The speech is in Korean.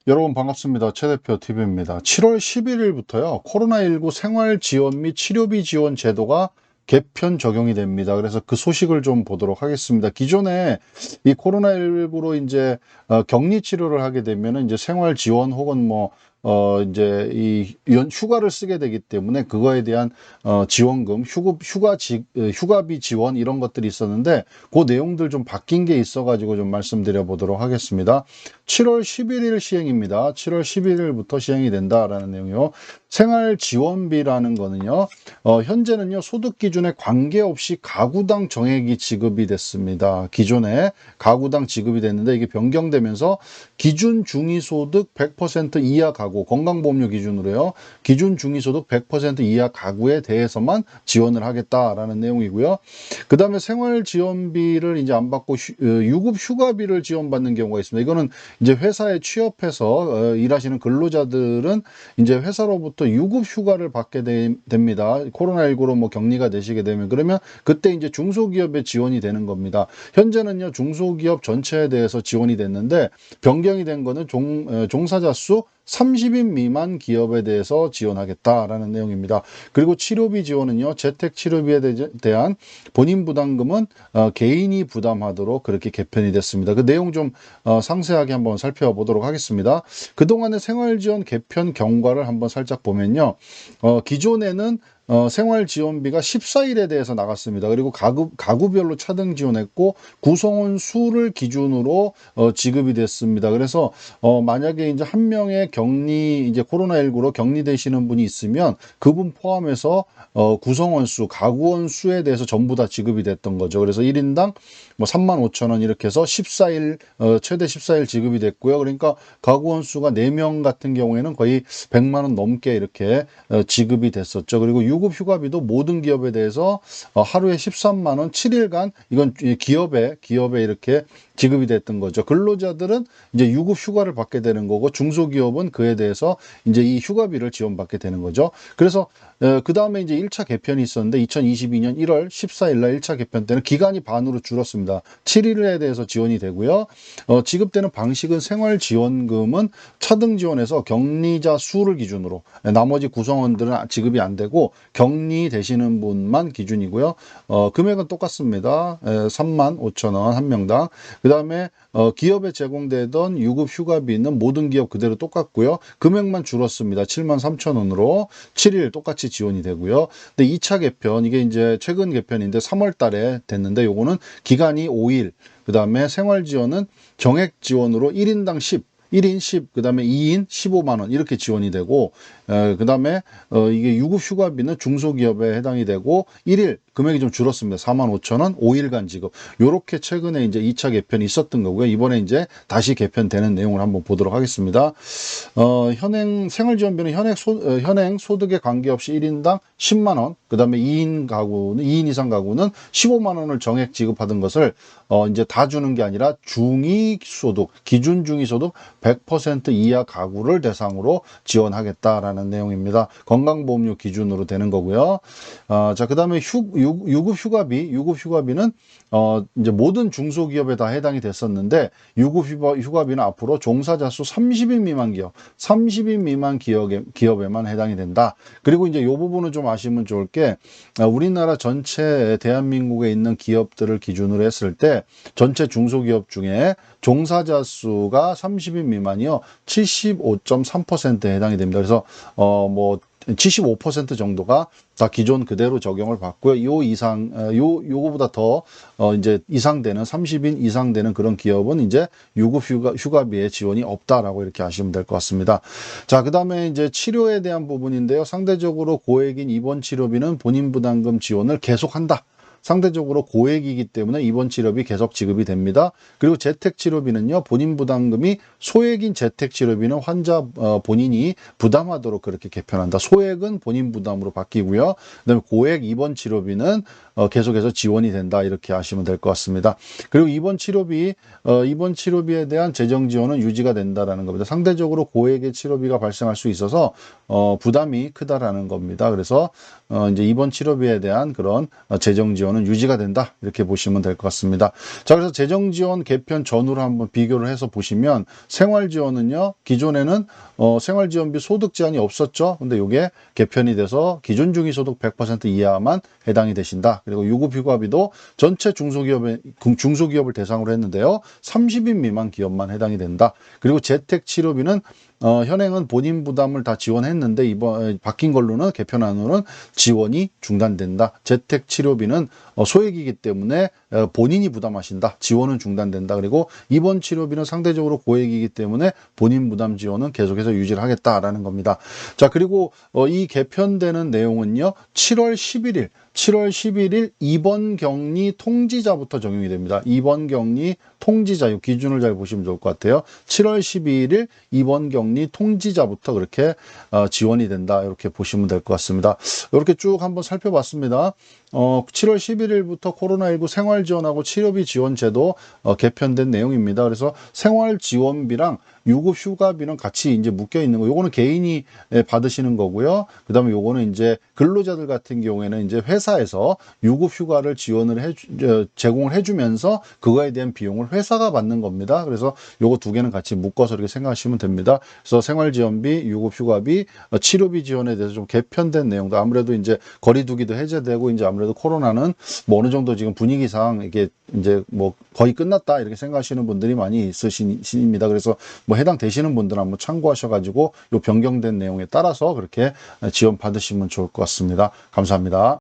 여러분 반갑습니다. 최 대표 TV입니다. 7월 11일부터요. 코로나19 생활 지원 및 치료비 지원 제도가 개편 적용이 됩니다. 그래서 그 소식을 좀 보도록 하겠습니다. 기존에 이 코로나19로 이제 격리 치료를 하게 되면은 이제 생활 지원 혹은 뭐 이제 이 휴가를 쓰게 되기 때문에 그거에 대한 지원금, 휴가비 지원 이런 것들이 있었는데 그 내용들 좀 바뀐 게 있어가지고 좀 말씀드려 보도록 하겠습니다. 7월 11일 시행입니다. 7월 11일부터 시행이 된다라는 내용이요. 생활지원비라는 거는요, 현재는요, 소득 기준에 관계없이 가구당 정액이 지급이 됐습니다. 기존에 가구당 지급이 됐는데 이게 변경되면서 기준 중위소득 100% 이하 가구, 건강보험료 기준으로요, 기준 중위소득 100% 이하 가구에 대해서만 지원을 하겠다라는 내용이고요. 그 다음에 생활지원비를 이제 안 받고 유급휴가비를 지원받는 경우가 있습니다. 이거는 이제 회사에 취업해서 일하시는 근로자들은 이제 회사로부터 유급 휴가를 받게 됩니다. 코로나19로 뭐 격리가 되시게 되면 그러면 그때 이제 중소기업에 지원이 되는 겁니다. 현재는요 중소기업 전체에 대해서 지원이 됐는데 변경이 된 거는 종사자 수 30인 미만 기업에 대해서 지원하겠다라는 내용입니다. 그리고 치료비 지원은요, 재택 치료비에 대한 본인 부담금은 개인이 부담하도록 그렇게 개편이 됐습니다. 그 내용 좀 상세하게 한번 살펴보도록 하겠습니다. 그동안의 생활지원 개편 경과를 한번 살짝 보면요, 기존에는 생활지원비가 14일에 대해서 나갔습니다. 그리고 가구별로 차등 지원했고 구성원 수를 기준으로 지급이 됐습니다. 그래서 만약에 이제 한 명의 이제 코로나19로 격리되시는 분이 있으면 그분 포함해서 구성원 수, 가구원 수에 대해서 전부 다 지급이 됐던 거죠. 그래서 1인당 뭐 35,000원 이렇게 해서 14일 최대 14일 지급이 됐고요. 그러니까 가구원 수가 4명 같은 경우에는 거의 100만 원 넘게 이렇게 지급이 됐었죠. 그리고 유급 휴가비도 모든 기업에 대해서 하루에 13만 원 7일간 이건 기업에 이렇게 지급이 됐던 거죠. 근로자들은 이제 유급 휴가를 받게 되는 거고 중소기업은 그에 대해서 이제 이 휴가비를 지원받게 되는 거죠. 그래서 그 다음에 이제 1차 개편이 있었는데 2022년 1월 14일 날 1차 개편 때는 기간이 반으로 줄었습니다. 7일에 대해서 지원이 되고요. 지급되는 방식은 생활지원금은 차등 지원에서 격리자 수를 기준으로 나머지 구성원들은 지급이 안 되고 격리되시는 분만 기준이고요. 금액은 똑같습니다. 35,000원 한 명당. 그 다음에 기업에 제공되던 유급 휴가비는 모든 기업 그대로 똑같고요. 금액만 줄었습니다. 73,000원으로 7일 똑같이 지원이 되고요. 근데 2차 개편, 이게 이제 최근 개편인데 3월 달에 됐는데 요거는 기간이 5일, 그 다음에 생활지원은 정액 지원으로 1인당 1인 10, 그 다음에 2인 15만 원 이렇게 지원이 되고, 그 다음에 이게 유급 휴가비는 중소기업에 해당이 되고 1일 금액이 좀 줄었습니다. 45,000원 5일간 지급. 요렇게 최근에 이제 2차 개편이 있었던 거고요. 이번에 이제 다시 개편되는 내용을 한번 보도록 하겠습니다. 현행 생활지원비는 현행 소득에 관계없이 1인당 10만 원, 그 다음에 2인 이상 가구는 15만 원을 정액 지급하던 것을 이제 다 주는 게 아니라 중위소득, 기준 중위소득 100% 이하 가구를 대상으로 지원하겠다라는 내용입니다. 건강보험료 기준으로 되는 거고요. 자, 그 다음에 유급 휴가비는 이제 모든 중소기업에 다 해당이 됐었는데 유급 휴가비는 앞으로 종사자 수 30인 미만 기업, 30인 미만 기업에만 해당이 된다. 그리고 이제 이 부분은 좀 아시면 좋을 게 우리나라 전체 대한민국에 있는 기업들을 기준으로 했을 때 전체 중소기업 중에 종사자 수가 30인 미만이요 75.3%에 해당이 됩니다. 그래서 뭐 75% 정도가 다 기존 그대로 적용을 받고요. 요거보다 더 이제 이상되는 30인 이상 되는 그런 기업은 이제 유급 휴가비에 지원이 없다라고 이렇게 아시면 될 것 같습니다. 자, 그다음에 이제 치료에 대한 부분인데요. 상대적으로 고액인 입원 치료비는 본인 부담금 지원을 계속한다. 상대적으로 고액이기 때문에 입원 치료비 계속 지급이 됩니다. 그리고 재택 치료비는요, 본인 부담금이 소액인 재택 치료비는 환자 본인이 부담하도록 그렇게 개편한다. 소액은 본인 부담으로 바뀌고요. 그다음에 고액 입원 치료비는 계속해서 지원이 된다. 이렇게 아시면 될 것 같습니다. 그리고 입원 치료비에 대한 재정 지원은 유지가 된다라는 겁니다. 상대적으로 고액의 치료비가 발생할 수 있어서 부담이 크다라는 겁니다. 그래서 이제 입원 치료비에 대한 그런 재정 지원 지원은 유지가 된다. 이렇게 보시면 될 것 같습니다. 자, 그래서 재정지원 개편 전후로 한번 비교를 해서 보시면 생활지원은요, 기존에는 생활지원비 소득 제한이 없었죠. 근데 이게 개편이 돼서 기존 중위소득 100% 이하만 해당이 되신다. 그리고 유급휴가비도 전체 중소기업을 대상으로 했는데요. 30인 미만 기업만 해당이 된다. 그리고 재택치료비는 현행은 본인 부담을 다 지원했는데 이번 바뀐 걸로는 개편안으로는 지원이 중단된다. 재택치료비는 소액이기 때문에 본인이 부담하신다. 지원은 중단된다. 그리고 입원 치료비는 상대적으로 고액이기 때문에 본인 부담 지원은 계속해서 유지를 하겠다라는 겁니다. 자, 그리고 이 개편되는 내용은요. 7월 11일 입원 격리 통지자부터 적용이 됩니다. 입원 격리 통지자, 이 기준을 잘 보시면 좋을 것 같아요. 7월 12일 입원 격리 통지자부터 그렇게 지원이 된다. 이렇게 보시면 될 것 같습니다. 이렇게 쭉 한번 살펴봤습니다. 7월 11일부터 코로나19 생활지원하고 치료비 지원 제도 개편된 내용입니다. 그래서 생활지원비랑 유급휴가비는 같이 이제 묶여 있는 거. 요거는 개인이 받으시는 거고요. 그다음에 요거는 이제 근로자들 같은 경우에는 이제 회사에서 유급휴가를 제공을 해주면서 그거에 대한 비용을 회사가 받는 겁니다. 그래서 요거 두 개는 같이 묶어서 이렇게 생각하시면 됩니다. 그래서 생활지원비, 유급휴가비, 치료비 지원에 대해서 좀 개편된 내용도 아무래도 이제 거리두기도 해제되고 이제 아무래도 코로나는 뭐 어느 정도 지금 분위기상 이게 이제 뭐 거의 끝났다 이렇게 생각하시는 분들이 많이 있으십니다. 그래서 뭐 해당되시는 분들은 한번 참고하셔가지고 요 변경된 내용에 따라서 그렇게 지원 받으시면 좋을 것 같습니다. 감사합니다.